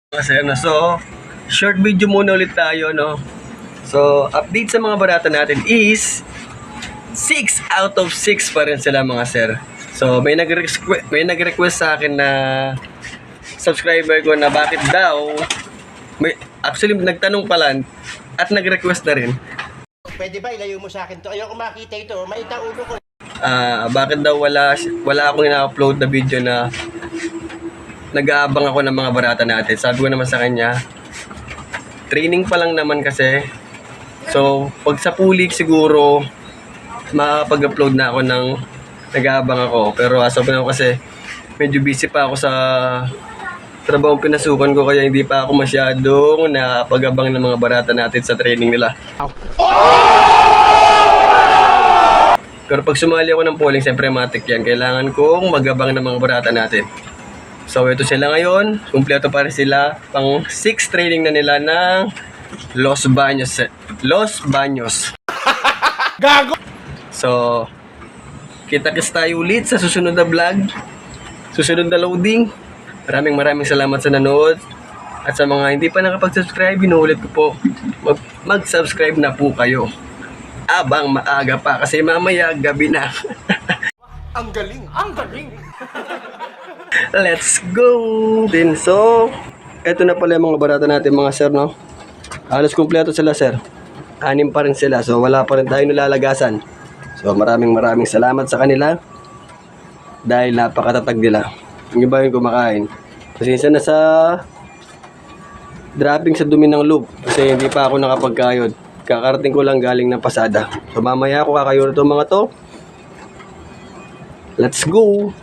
Kasi so, short video muna ulit tayo, no? So, update sa mga barata natin is 6 out of 6 pa rin sila mga sir. So, may nag-request sa akin na subscriber ko na bakit daw, actually nagtanong pala at nag-request na rin. Pwede ba ilayo mo sa akin to? Ayoko makita ito, may taulo ko. Bakit daw wala akong ina-upload na video na nag-aabang ako ng mga barata natin. Sabi ko naman sa kanya, training pa lang naman kasi. So, pag sa pulik siguro, makapag-upload na ako ng nag-aabang ako. Pero as of now kasi, medyo busy pa ako sa trabahong pinasukan ko kaya hindi pa ako masyadong nakapag-abang ng mga barata natin sa training nila. Pero pag sumali ako ng polling, siyempre matik yan. Kailangan kong mag-abang ng mga barata natin. So, ito sila ngayon. Kumpleto pa rin sila. Pang 6 training na nila ng Los Baños. Los Baños. Gago! So, kita-kits tayo ulit sa susunod na vlog. Susunod na loading. Maraming salamat sa nanood. At sa mga hindi pa nakapag-subscribe, inuulit ko po, mag-subscribe na po kayo. Abang maaga pa kasi mamaya gabi na. Ang galing! Ang galing! Let's go! Din so, eto na pala yung mga barata natin mga sir, no? Halos kumpleto sila sir. 6 pa rin sila, so wala pa rin tayo nilalagasan. So maraming salamat sa kanila dahil napakatatag nila. Yung iba yung kumakain. Pasensya na sa dropping sa dumi ng loob kasi hindi pa ako nakapagkayod. Kakarating ko lang galing ng pasada. So mamaya ako kakayod itong mga to. Let's go!